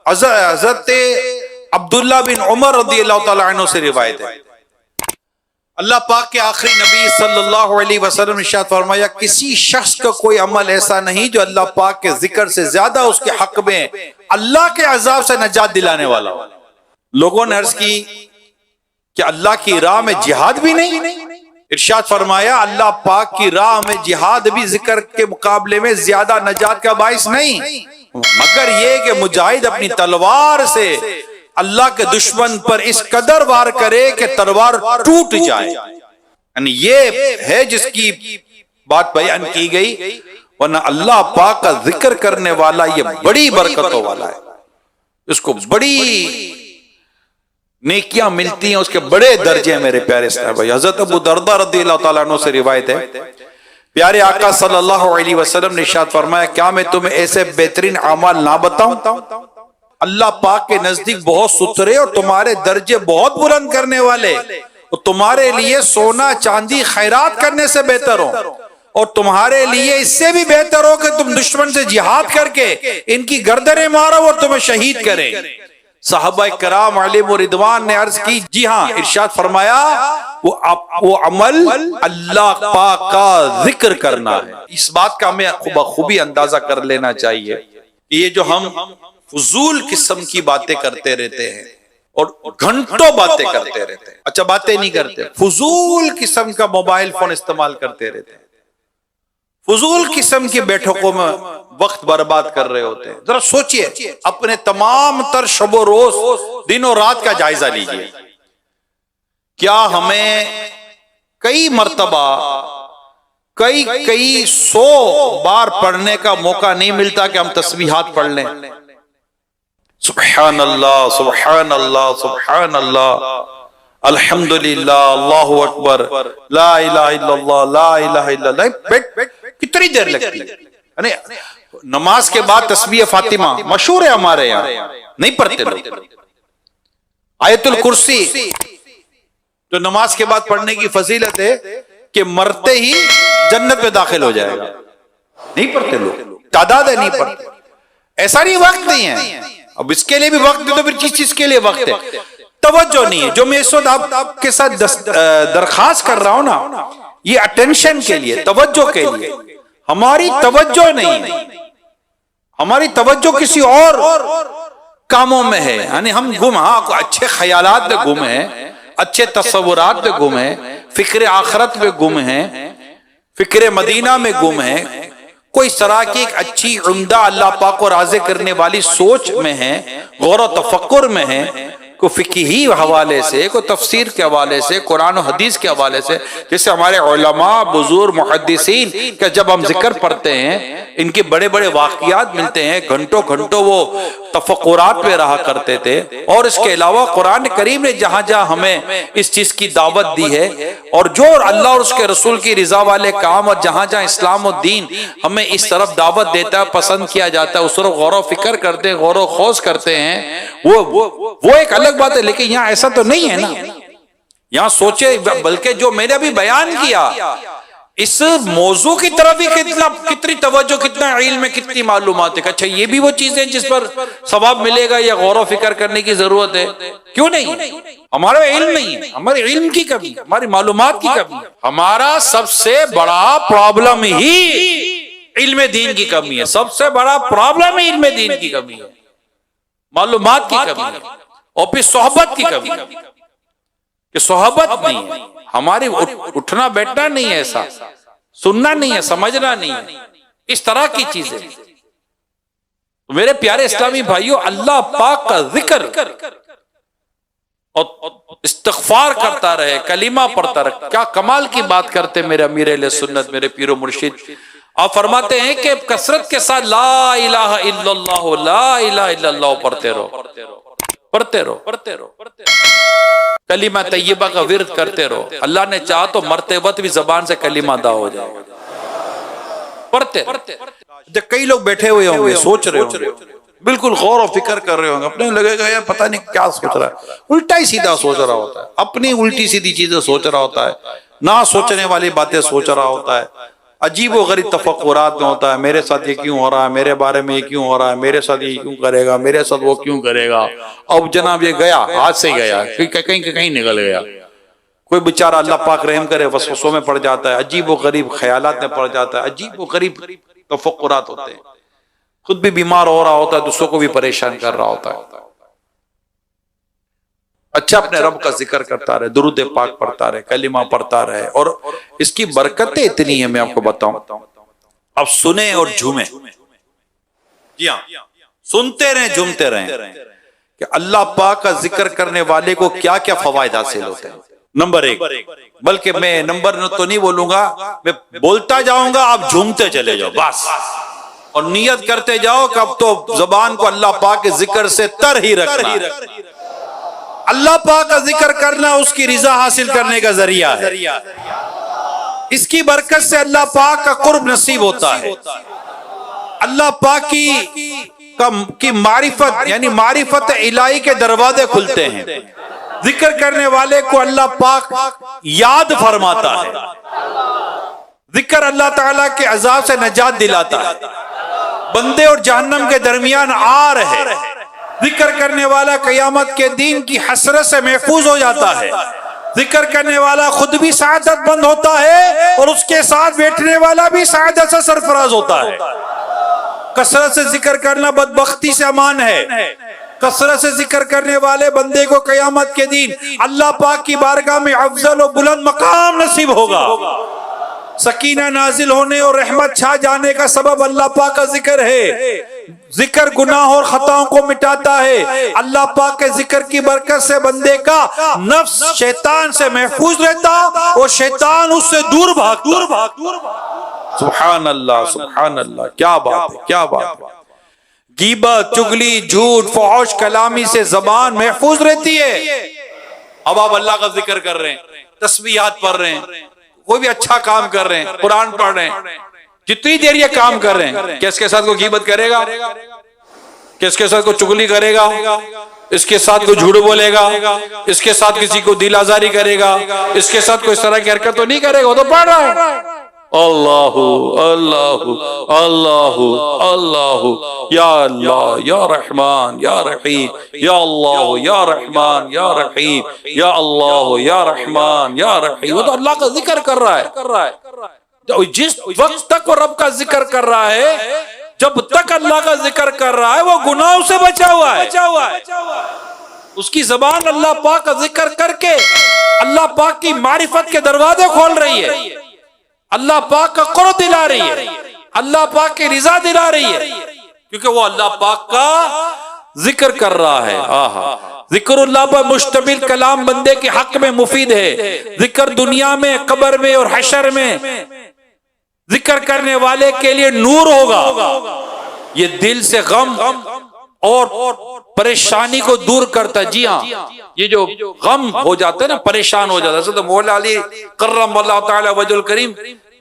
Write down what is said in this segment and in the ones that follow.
حضرت عبداللہ بن عمر رضی اللہ تعالیٰ عنہ سے روایت ہے، اللہ پاک کے آخری نبی صلی اللہ علیہ وسلم نے ارشاد فرمایا کسی شخص کا کوئی عمل ایسا نہیں جو اللہ پاک کے ذکر سے زیادہ اس کے حق میں اللہ کے عذاب سے نجات دلانے والا ہو۔ لوگوں نے عرض کی کہ اللہ کی راہ میں جہاد بھی نہیں؟ ارشاد فرمایا اللہ پاک کی راہ میں جہاد بھی ذکر کے مقابلے میں زیادہ نجات کا باعث نہیں، مگر یہ کہ مجاہد اپنی تلوار سے اللہ کے دشمن پر اس قدر وار کرے کہ تلوار ٹوٹ جائے، یعنی یہ ہے جس کی بات بیان کی گئی، ورنہ اللہ پاک کا ذکر کرنے والا یہ بڑی برکتوں والا ہے، اس کو بڑی نیکیاں ملتی ہیں، اس کے بڑے درجے ہیں میرے پیارے صاحب۔ حضرت ابو درداء رضی اللہ تعالیٰ عنہ سے روایت ہے، پیارے آقا صلی اللہ علیہ وسلم نے ارشاد فرمایا کیا میں تمہیں ایسے بہترین اعمال نہ بتاؤں اللہ پاک کے نزدیک بہت ستھرے اور تمہارے درجے بہت بلند کرنے والے، اور تمہارے لیے سونا چاندی خیرات کرنے سے بہتر ہو، اور تمہارے لیے اس سے بھی بہتر ہو کہ تم دشمن سے جہاد کر کے ان کی گردنیں مارو اور تمہیں شہید کریں۔ صحابہ کرام علیہم رضوان نے عرض کی جی ہاں، ارشاد فرمایا وہ عمل اللہ پاک کا ذکر کرنا ہے۔ اس بات کا ہمیں بخوبی اندازہ کر لینا چاہیے کہ یہ جو ہم فضول قسم کی باتیں کرتے رہتے ہیں اور گھنٹوں باتیں کرتے رہتے ہیں، اچھا باتیں نہیں کرتے، فضول قسم کا موبائل فون استعمال کرتے رہتے ہیں، فضول قسم کی بیٹھکوں میں وقت برباد کر رہے ہوتے ہیں۔ ذرا سوچئے، اپنے تمام تر شب و روز دن و رات کا جائزہ لیجئے، کیا ہمیں کئی مرتبہ کئی 100 بار پڑھنے کا موقع نہیں ملتا کہ ہم تسبیحات پڑھ لیں؟ سبحان اللہ سبحان اللہ سبحان اللہ الحمدللہ اللہ اکبر لا الہ الا اللہ لا الہ الا اللہ، کتنی دیر لگتی ہے؟ نماز کے بعد تسبیح فاطمہ مشہور ہے ہمارے یہاں، نہیں پڑھتے لوگ۔ آیت الکرسی تو نماز کے بعد پڑھنے کی فضیلت ہے کہ مرتے ہی جنت میں داخل ہو جائے گا، نہیں پڑھتے لوگ، تعداد ہے نہیں پڑھتے، ایسا نہیں وقت نہیں ہے، اب اس کے لیے بھی وقت ہے تو پھر کس چیز کے لیے وقت ہے؟ توجہ نہیں ہے۔ جو میں اس وقت آپ کے ساتھ درخواست کر رہا ہوں نا، یہ اٹینشن کے لیے، توجہ کے لیے، ہماری توجہ نہیں ہے، ہماری توجہ کسی اور کاموں میں ہے، یعنی ہم گم، ہاں اچھے خیالات میں گم ہیں، اچھے تصورات میں گم ہیں، فکر آخرت میں گم ہیں، فکر مدینہ میں گم ہیں، کوئی اس طرح کی ایک اچھی عمدہ اللہ پاک کو راضی کرنے والی سوچ میں ہیں، غور و تفکر میں ہیں، کوئی فقہی حوالے سے، کوئی تفسیر کے حوالے سے، قرآن و حدیث کے حوالے سے، جیسے ہمارے علماء بزرگ محدثین کہ جب ہم ذکر پڑھتے ہیں ان کے بڑے بڑے واقعات ملتے ہیں، گھنٹوں گھنٹوں وہ تفکرات پہ رہا کرتے تھے۔ اور اس کے علاوہ قرآن کریم نے جہاں جہاں ہمیں اس چیز کی دعوت دی ہے، اور جو اللہ اور اس کے رسول کی رضا والے کام، اور جہاں جہاں اسلام و دین ہمیں اس طرف دعوت دیتا ہے، پسند کیا جاتا ہے، اس طرف غور و فکر کرتے ہیں، غور و خوض کرتے ہیں، وہ ایک الگ بات ہے۔ لیکن یہاں ایسا تو نہیں ہے نا، یہاں سوچے، بلکہ جو میں نے ابھی بیان کیا اس موضوع کی طرف بھی کتنی توجہ، کتنا علم ہے، کتنی معلومات ہے۔ اچھا یہ بھی وہ چیزیں جس پر ثواب ملے گا یا غور و فکر کرنے کی ضرورت ہے؟ کیوں نہیں؟ ہمارا علم نہیں ہے، ہمارے علم کی کمی، ہماری معلومات کی کمی، ہمارا سب سے بڑا پرابلم ہی علم دین کی کمی ہے، سب سے بڑا پرابلم ہی علم دین کی کمی ہے، معلومات کی کمی ہے، اور پھر صحبت کی کمی ہے کہ صحبت نہیں ہے، ہماری اٹھنا بیٹھنا نہیں ہے، ایسا سننا نہیں ہے، سمجھنا نہیں ہے، اس طرح کی چیزیں۔ میرے پیارے اسلامی بھائیوں، اللہ پاک کا ذکر اور استغفار کرتا رہے، کلمہ پڑھتا رہے، کیا کمال کی بات کرتے میرے امیر اہل سنت، میرے پیر و مرشد۔ آپ فرماتے ہیں کہ کثرت کے ساتھ لا الہ الا اللہ لا الہ الا اللہ پڑھتے رہو، پڑھتے رہو، پڑھتے رہو، کلمہ طیبہ کا ورد کرتے رہو، اللہ نے چاہا تو مرتے وقت بھی زبان سے کلمہ ادا ہو جائے، پڑھتے جب کئی لوگ بیٹھے ہوئے ہوں گے، سوچ رہے ہوں گے، بالکل غور و فکر کر رہے ہوں گے، اپنے لگے گا یار پتہ نہیں کیا سوچ رہا ہے، الٹا ہی سیدھا سوچ رہا ہوتا ہے، اپنی الٹی سیدھی چیزیں سوچ رہا ہوتا ہے، نہ سوچنے والی باتیں سوچ رہا ہوتا ہے، عجیب و غریب تفکرات میں ہوتا ہے، میرے ساتھ یہ کیوں ہو رہا ہے، میرے بارے میں یہ کیوں ہو رہا ہے، میرے ساتھ یہ کیوں کرے گا، میرے ساتھ وہ کیوں کرے گا. اب جناب یہ گیا، ہاتھ سے گیا، کہیں نکل گیا. کوئی بیچارہ اللہ پاک رحم کرے وسوسوں میں پڑ جاتا ہے، عجیب و غریب خیالات میں پڑ جاتا ہے، عجیب و غریب تفکرات ہوتے ہیں، خود بھی بیمار ہو رہا ہوتا ہے، دوسروں کو بھی پریشان کر رہا ہوتا ہے. اچھا اپنے رب کا ذکر کرتا رہے، درود پاک پڑھتا رہے، کلمہ پڑھتا رہے، اور اس کی برکتیں اتنی ہیں میں آپ کو بتاؤں. اب سنیں اور جھومیں. جی ہاں، سنتے رہیں، جھومتے رہیں کہ اللہ پاک کا ذکر کرنے والے کو کیا کیا فوائد حاصل ہوتے ہیں. نمبر 1، بلکہ میں نمبر تو نہیں بولوں گا، میں بولتا جاؤں گا، آپ جھومتے چلے جاؤ بس، اور نیت کرتے جاؤ کہ اب تو زبان کو اللہ پاک کے ذکر سے تر ہی رکھنا ہے. اللہ پاک کا ذکر کرنا اس کی رضا حاصل کرنے کا ذریعہ ہے. اس کی برکت سے اللہ پاک کا قرب نصیب ہوتا ہے. اللہ پاک کی معرفت یعنی معرفت الہی کے دروازے کھلتے ہیں. ذکر کرنے والے کو اللہ پاک یاد فرماتا ہے. ذکر اللہ تعالیٰ کے عذاب سے نجات دلاتا ہے. بندے اور جہنم کے درمیان آر ہے. ذکر کرنے والا قیامت کے دین کی حسرت سے محفوظ ہو جاتا ہے. ذکر کرنے والا خود بھی سعادت مند ہوتا ہے اور اس کے ساتھ بیٹھنے والا بھی سعادت سے سرفراز ہوتا ہے. کثرت سے ذکر کرنا بدبختی سے امان ہے. کثرت سے ذکر کرنے والے بندے کو قیامت کے دن اللہ پاک کی بارگاہ میں افضل و بلند مقام نصیب ہوگا. سکینہ نازل ہونے اور رحمت چھا جانے کا سبب اللہ پاک کا ذکر ہے. ذکر گناہ اور خطاؤں کو مٹاتا ہے. اللہ پاک کے ذکر کی برکت سے بندے کا نفس شیطان سے محفوظ رہتا اور شیطان اس سے دور بھاگتا. سبحان اللہ، سبحان اللہ، کیا بات ہے، کیا بات ہے. غیبت، چغلی، جھوٹ، فحش کلامی سے زبان محفوظ رہتی ہے. اب آپ اللہ کا ذکر کر رہے ہیں، تسبیحات پڑھ رہے ہیں، کوئی بھی اچھا کام کر رہے ہیں، قرآن پڑھ رہے ہیں، جتنی دیر یہ کام کر رہے ہیں، کس کے ساتھ کوئی غیبت کرے گا، کس کے ساتھ کوئی چغلی کرے گا، اس کے ساتھ کوئی جھوٹ بولے گا، اس کے ساتھ کسی کو دل آزاری کرے گا، اس کے ساتھ کوئی اس طرح کی حرکت تو نہیں کرے گا، وہ تو پڑھ رہا ہے. اللہ اللہ اللہ اللہ، یا اللہ یا رحمان یا رحیم، یا اللہ یا رحمان یا رحیم، یا اللہ یا رحمان یا رحیم. وہ تو اللہ کا ذکر کر رہا ہے. جس وقت تک وہ رب کا ذکر کر رہا ہے، جب تک اللہ کا ذکر کر رہا ہے، وہ گناہوں سے بچا ہوا ہے. اس کی زبان اللہ پاک کا ذکر کر کے اللہ پاک کی معرفت کے دروازے کھول رہی ہے، اللہ پاک کا قرب دلا رہی ہے، اللہ پاک کی رضا دلا رہی ہے، کیونکہ وہ اللہ پاک کا ذکر کر رہا ہے. ذکر اللہ پر مشتمل کلام بندے کے حق میں مفید ہے. ذکر دنیا میں، قبر میں اور حشر میں ذکر کرنے والے کے لیے نور ہوگا. یہ دل سے غم اور پریشانی کو دور کرتا. جی ہاں، یہ جو غم ہو جاتا ہے نا، پریشان ہو جاتا ہے. حضرت مولا علی کرم اللہ تعالی وجہ الکریم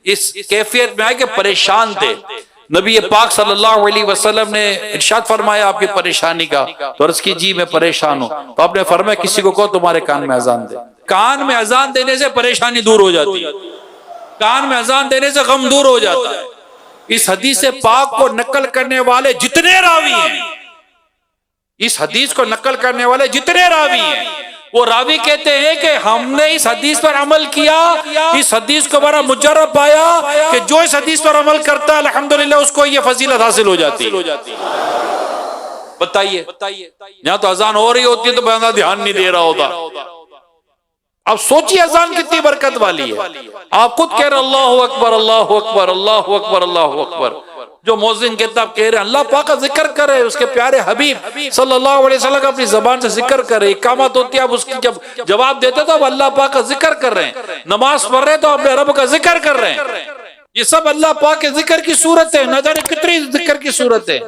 اس کیفیت میں آئے کہ پریشان تھے. نبی پاک صلی اللہ علیہ وسلم نے ارشاد فرمایا آپ کی پریشانی کا، تو عرض کی جی میں پریشان ہوں. تو آپ نے فرمایا کسی کو کہو تمہارے کان میں اذان دے. کان میں اذان دینے سے پریشانی دور ہو جاتی ہے، کان میں اذان دینے سے غم دور ہو جاتا ہے. اس حدیث پاک کو نقل کرنے والے جتنے راوی ہیں، اس حدیث کو نقل کرنے والے جتنے راوی ہیں، وہ راوی کہتے ہیں کہ ہم نے اس حدیث پر عمل کیا، اس حدیث کو بڑا مجرب پایا کہ جو اس حدیث پر عمل کرتا ہے الحمدللہ اس کو یہ فضیلت حاصل ہو جاتی ہے. بتائیے، یہاں تو اذان ہو رہی ہوتی ہے تو بندہ دھیان نہیں دے رہا ہوتا. اب سوچیے اذان کتنی برکت والی ہے. آپ خود کہہ رہے اللہ اکبر اللہ اکبر اللہ اکبر اللہ اکبر. جو مؤذن کہتا آپ کہہ رہے ہیں اللہ پاک کا ذکر کرے، اس کے پیارے حبیب صلی اللہ علیہ وسلم کا اپنی زبان سے ذکر کرے. اقامت ہوتی ہے آپ اس کی جب جواب دیتے تو آپ اللہ پاک کا ذکر کر رہے ہیں. نماز پڑھ رہے تو آپ اپنے رب کا ذکر کر رہے ہیں. یہ سب اللہ پاک کے ذکر کی صورت ہے. نہ جانے کتنی ذکر کی صورت ہے.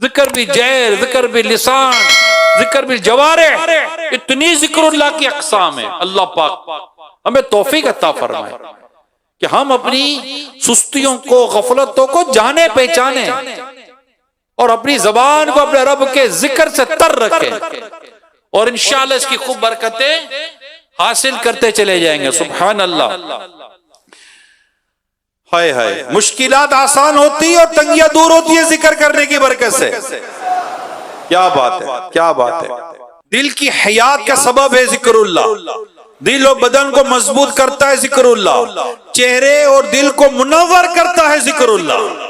ذکر بھی جہر، ذکر بھی لسان، ذکر بھی جوارح، اتنی ذکر اللہ کی اقسام ہے. اللہ پاک ہمیں توفیق عطا فرمائے کہ ہم اپنی سستیوں کو، غفلتوں کو جانے پہچانے اور اپنی زبان کو اپنے رب کے ذکر سے تر رکھیں، اور انشاءاللہ اس کی خوب برکتیں حاصل کرتے چلے جائیں گے. سبحان اللہ. ہائے ہائے، مشکلات آسان ہوتی اور تنگیاں دور ہوتی ہے ذکر کرنے کی برکت سے. کیا بات ہے، کیا بات ہے. دل کی حیات کا سبب ہے ذکر اللہ. دل و بدن کو مضبوط کرتا ہے ذکر اللہ. چہرے اور دل کو منور کرتا ہے ذکر اللہ.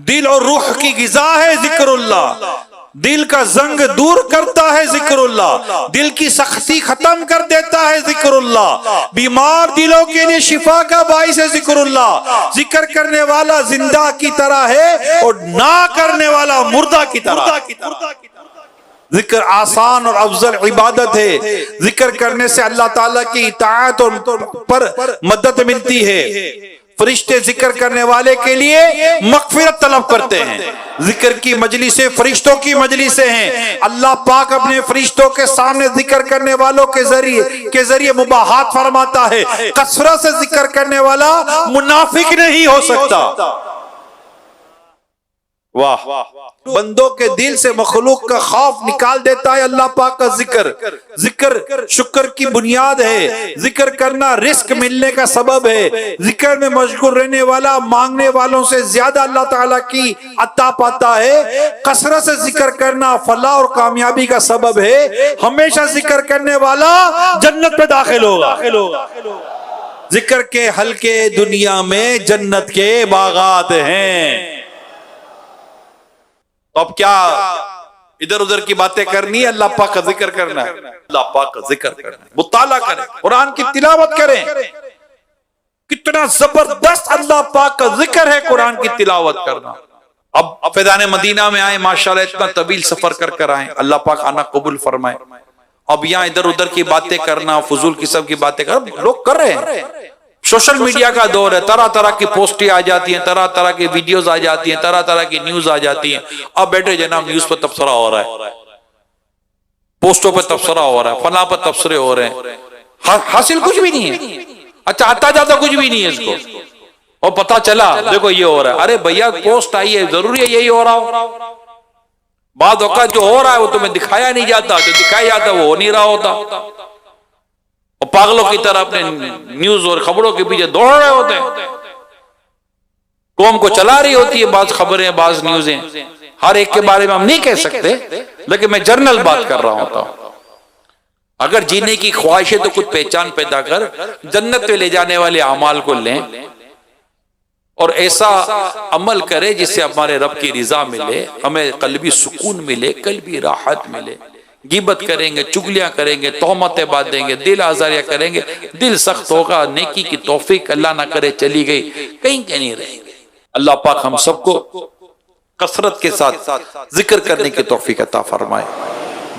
دل اور روح کی غذا ہے ذکر اللہ. دل کا زنگ دور کرتا ہے ذکر اللہ. دل کی سختی ختم کر دیتا ہے ذکر اللہ. بیمار دلوں کے لیے شفا کا باعث ہے ذکر اللہ. ذکر کرنے والا زندہ کی طرح ہے اور نہ کرنے والا مردہ کی طرح. ذکر آسان اور افضل عبادت ہے. ذکر کرنے سے اللہ تعالیٰ کی اطاعت اور پر مدد ملتی ہے. فرشتے ذکر کرنے والے کے لیے مغفرت طلب کرتے ہیں. ذکر کی مجلسیں فرشتوں کی مجلسیں ہیں. اللہ پاک اپنے فرشتوں کے سامنے ذکر کرنے والوں کے ذریعے مباحات فرماتا ہے. کثرت سے ذکر کرنے والا منافق نہیں ہو سکتا. واہ، بندوں کے دل سے مخلوق کا خوف نکال دیتا ہے اللہ پاک کا ذکر. ذکر شکر کی بنیاد ہے. ذکر کرنا رزق ملنے کا سبب ہے. ذکر میں مشغول رہنے والا مانگنے والوں سے زیادہ اللہ تعالیٰ کی عطا پاتا ہے. کثرت سے ذکر کرنا فلاح اور کامیابی کا سبب ہے. ہمیشہ ذکر کرنے والا جنت میں داخل ہوگا. ذکر کے حلقے دنیا میں جنت کے باغات ہیں. تو اب کیا ادھر ادھر کی باتیں کرنی ہے؟ اللہ پاک کا ذکر کرنا ہے. اللہ پاک کا ذکر کرنا ہے. مطالعہ کریں، قرآن کی تلاوت کریں. کتنا زبردست اللہ پاک کا ذکر ہے قرآن کی تلاوت کرنا. اب فیضان مدینہ میں آئے ماشاءاللہ، اتنا طویل سفر کر آئے. اللہ پاک آنا قبول فرمائے. اب یہاں ادھر ادھر کی باتیں کرنا، فضول قسم کی باتیں کرنا لوگ کر رہے ہیں. سوشل میڈیا کا دور ہے. طرح طرح کی پوسٹیں آ جاتی ہیں، طرح طرح کی ویڈیوز آ جاتی ہیں، طرح طرح کی نیوز آ جاتی ہیں. اب بیٹھے جناب نیوز پر تبصرہ ہو رہا ہے، پوسٹوں پر تبصرہ ہو رہا ہے، فلاں پر تبصرے ہو رہے ہیں. حاصل کچھ بھی نہیں ہے. اچھا آتا جاتا کچھ بھی نہیں ہے اس کو. اور پتا چلا دیکھو یہ ہو رہا ہے. ارے بھیا پوسٹ آئی ہے، ضروری ہے یہی ہو رہا ہو. بعض اوقات جو ہو رہا ہے وہ تمہیں دکھایا نہیں جاتا، جو دکھایا جاتا وہ ہو نہیں رہا ہوتا. اور پاگلوں کی طرح اپنے نیوز اور خبروں کے پیچھے دوڑ رہے ہوتے ہیں. قوم کو چلا رہی ہوتی ہے بعض خبریں، بعض نیوزیں. ہر ایک کے بارے میں ہم نہیں کہہ سکتے، لیکن میں جنرل بات کر رہا ہوتا ہوں. اگر جینے کی خواہش ہے تو کچھ پہچان پیدا کر، جنت پہ لے جانے والے اعمال کو لیں اور ایسا عمل کرے جس سے ہمارے رب کی رضا ملے، ہمیں قلبی سکون ملے، قلبی راحت ملے. غیبت کریں گے، چگلیاں کریں گے، تہمتیں باندھیں گے، دل آزاریاں کریں گے، دل سخت ہوگا. نیکی کی توفیق اللہ نہ کرے چلی گئی، کہیں کہ نہیں رہیں گے. اللہ پاک ہم سب کو کثرت کے ساتھ ذکر کرنے کی توفیق عطا فرمائے.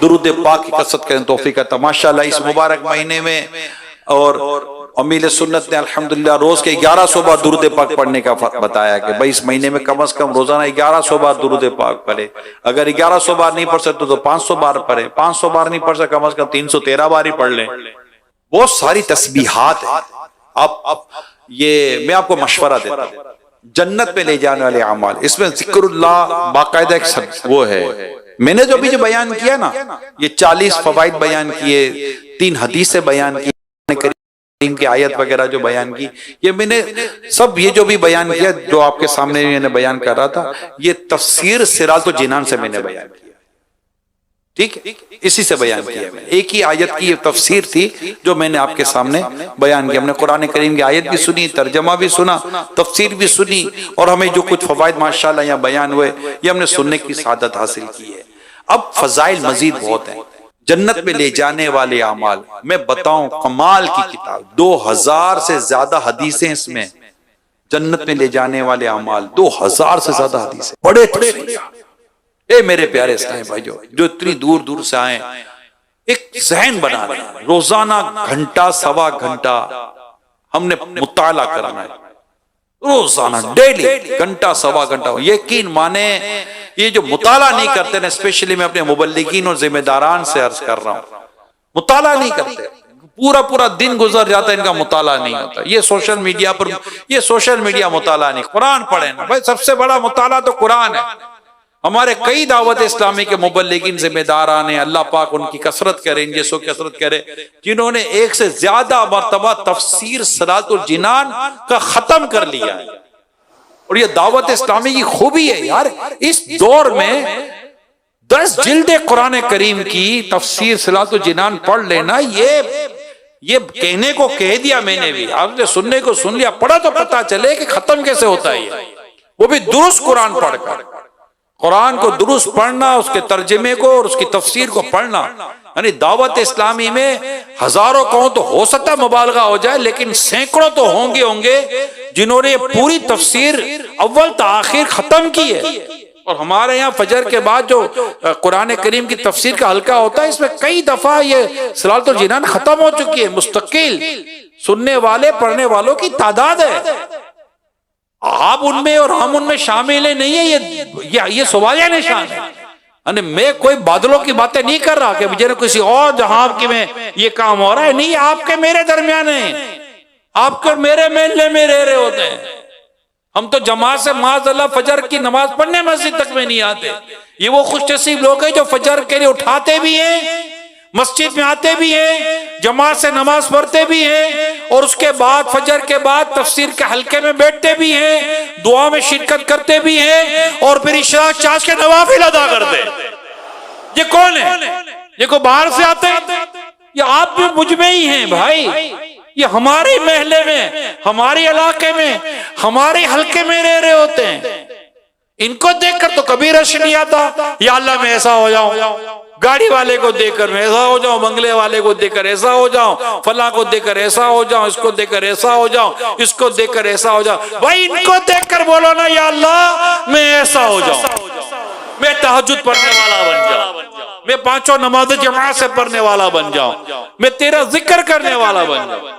درود پاک کی کثرت کریں توفیق عطا. ماشاءاللہ اس مبارک مہینے میں اور امیل سنت نے الحمدللہ روز کے 1100 بار درود پاک پڑھنے کا بتایا کہ بھائی اس مہینے میں کم از کم روزانہ 1100 بار درود پاک پڑھے. اگر 1100 بار نہیں پڑھ سکتے تو 500 بار پڑھے. 500 بار نہیں پڑھ سکتے کم از کم 313 بار ہی پڑھ لیں. بہت ساری تسبیحات ہیں. اب یہ میں آپ کو مشورہ دیتا ہوں، جنت میں لے جانے والے اعمال، اس میں ذکر اللہ باقاعدہ ایک وہ ہے. میں نے جو بھی بیان کیا نا، یہ 40 فوائد بیان کیے، 3 حدیثیں بیان کی، کی آیت وغیرہ جو بیان کی، یہ میں نے سب یہ جو بھی بیان کیا جو آپ کے سامنے میں نے بیان کر رہا تھا، یہ تفسیر صراط الجنان سے میں نے بیان کیا. ٹھیک ہے، اسی سے بیان کیا. میں ایک ہی آیت کی یہ تفسیر تھی جو میں نے آپ کے سامنے بیان کیا. ہم نے قرآن کریم کی آیت بھی سنی، ترجمہ بھی سنا، تفسیر بھی سنی، اور ہمیں جو کچھ فوائد ماشاءاللہ یہاں بیان ہوئے یہ ہم نے سننے کی سعادت حاصل کی ہے. اب فضائل مزید بہت ہیں. جنت میں لے جانے والے اعمال میں بتاؤں، کمال کی کتاب، 2000 سے زیادہ حدیثیں اس میں. جنت میں لے جانے والے اعمال 2000 سے زیادہ حدیثیں، بڑے اے میرے پیارے اسلامی بھائیو جو اتنی دور دور سے آئیں، ایک ذہن بنا رہے ہیں. روزانہ گھنٹہ سوا گھنٹہ ہم نے مطالعہ کرنا ہے. روزانہ ڈیلی گھنٹہ سوا گھنٹہ. یقین مانے یہ جو مطالعہ نہیں کرتے نا، اسپیشلی میں اپنے مبلغین اور ذمہ داران سے عرض کر رہا ہوں، مطالعہ نہیں کرتے، پورا دن گزر جاتا ہے ان کا مطالعہ نہیں ہوتا. یہ سوشل میڈیا پر، یہ سوشل میڈیا مطالعہ نہیں. قرآن پڑھیں نا بھائی، سب سے بڑا مطالعہ تو قرآن ہے. ہمارے کئی دعوت اسلامی کے مبلغین ذمہ داران ہیں، اللہ پاک ان کی کثرت کرے، ان جیسوں کی کثرت کرے، جنہوں نے ایک سے زیادہ مرتبہ تفسیر صراط الجنان کا ختم کر لیا ہے۔ اور یہ دعوت اسلامی کی خوبی ہے یار، اس دور میں 10 جلد قرآن کریم کی تفسیر صراط الجنان پڑھ لینا، یہ کہنے کو کہہ دیا میں نے بھی، آپ نے سننے کو سن لیا، پڑھا تو پتا چلے کہ ختم کیسے ہوتا ہے یہ، وہ بھی درست قرآن پڑھ کر۔ قرآن کو درست پڑھنا، اس کے ترجمے کو اور اس کی تفسیر کو پڑھنا، یعنی دعوت اسلامی میں ہزاروں کہوں تو ہو سکتا مبالغہ ہو جائے، لیکن سینکڑوں تو ہوں گے جنہوں نے پوری تفسیر اول تا آخر ختم کی ہے۔ اور ہمارے یہاں فجر کے بعد جو قرآن کریم کی تفسیر کا حلقہ ہوتا ہے، اس میں کئی دفعہ یہ صراط الجنان ختم ہو چکی ہے، مستقل سننے والے پڑھنے والوں کی تعداد ہے۔ آپ ان میں اور ہم ان میں شامل ہیں نہیں ہے، یہ سوالیہ نشان ہے۔ یعنی میں کوئی بادلوں کی باتیں نہیں کر رہا کہ مجھے کسی اور جہاں کی میں یہ کام ہو رہا ہے، نہیں، آپ کے میرے درمیان ہیں، آپ کے میرے محلے میں رہ رہے ہوتے ہیں۔ ہم تو جماعت سے معاذ اللہ فجر کی نماز پڑھنے مسجد تک میں نہیں آتے۔ یہ وہ خوش نصیب لوگ ہیں جو فجر کے لیے اٹھاتے بھی ہیں، مسجد میں آتے بھی ہیں، جماعت سے نماز پڑھتے بھی ہیں، اور اس کے بعد فجر کے بعد تفسیر کے حلقے میں بیٹھتے بھی ہیں، دعا میں شرکت کرتے بھی ہیں، اور پھر عشاء چاش کے نوافل ادا کرتے ہیں۔ یہ کون ہے؟ یہ کوئی باہر سے آتے ہیں؟ یہ آپ بھی مجھ میں ہی ہیں بھائی، یہ ہمارے محلے میں، ہمارے علاقے میں، ہمارے حلقے میں رہ رہے ہوتے ہیں۔ ان کو دیکھ کر تو کبھی رش نہیں آتا، یا اللہ میں ایسا ہو جاؤں، گاڑی والے کو دیکھ کر میں ایسا ہو جاؤں، بنگلے والے کو دیکھ کر ایسا ہو جاؤں، فلاں کو دیکھ کر ایسا ہو جاؤں، اس کو دیکھ کر ایسا ہو جاؤں، اس کو دیکھ کر ایسا ہو جاؤں۔ بھائی ان کو دیکھ کر بولو نا یا اللہ میں ایسا ہو جاؤں، میں تہجد پڑھنے والا بن جاؤں، میں 5 نماز جماعت سے پڑھنے والا بن جاؤں، میں تیرا ذکر کرنے والا بن جاؤں۔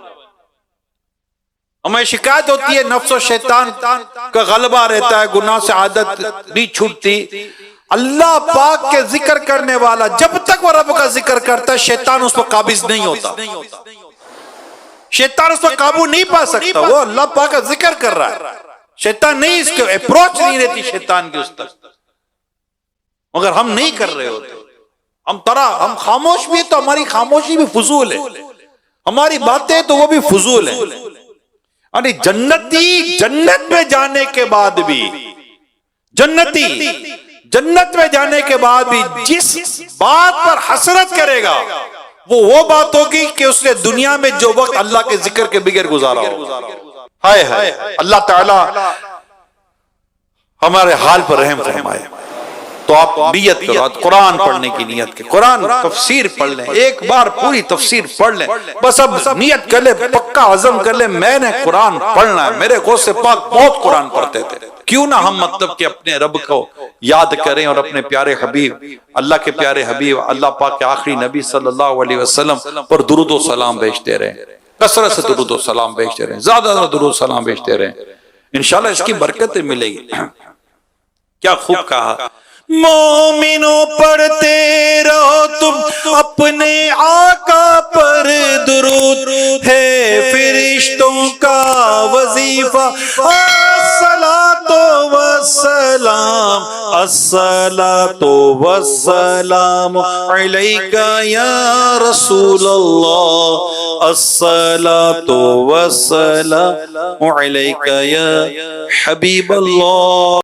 ہمیں شکایت ہوتی ہے نفس و شیطان کا غلبہ رہتا ہے، گناہ سے عادت نہیں چھوٹتی۔ اللہ پاک کے ذکر کرنے والا جب تک وہ رب کا ذکر کرتا ہے، شیطان اس پر قابض نہیں ہوتا، شیطان اس پر قابو نہیں پا سکتا۔ وہ اللہ پاک کا ذکر کر رہا ہے، شیطان نہیں، اس کے اپروچ نہیں رہتی شیطان کی اس تک، مگر ہم نہیں کر رہے ہوتے۔ ہم خاموش بھی تو ہماری خاموشی بھی فضول ہے، ہماری باتیں تو وہ بھی فضول ہے۔ یعنی جنتی جنت میں جانے کے بعد بھی، جنت میں جانے کے بعد بھی جس بات پر حسرت کرے گا وہ بات ہوگی کہ اس نے دنیا میں جو وقت اللہ کے ذکر کے بغیر گزارا ہوگا۔ ہائے ہائے، اللہ تعالی ہمارے حال پر رحم فرمائے۔ تو آپ نیت کرو، قرآن پڑھنے کی نیت کے، قرآن تفسیر پڑھ لیں، ایک بار پوری تفسیر پڑھ لیں، بس اب نیت کر لیں، پکا عزم کر لیں میں نے قرآن پڑھنا ہے۔ میرے غوث پاک بہت قرآن پڑھتے تھے، کیوں نہ ہم مطلب کہ اپنے رب کو یاد کریں اور اپنے پیارے حبیب، اللہ کے پیارے حبیب، اللہ پاک کے آخری نبی صلی اللہ علیہ وسلم پر درود و سلام بھیجتے رہیں، کثرت سے درود و سلام بھیجتے رہیں، زیادہ زیادہ درود و سلام بھیجتے رہیں، انشاءاللہ اس کی برکتیں ملے گی۔ کیا خوب کہا، مومنوں پڑھتے رہو تم اپنے آقا پر درود، ہے فرشتوں کا وظیفہ الصلاۃ والسلام، الصلاۃ والسلام علیک یا رسول اللہ، الصلاۃ والسلام علیک یا حبیب اللہ۔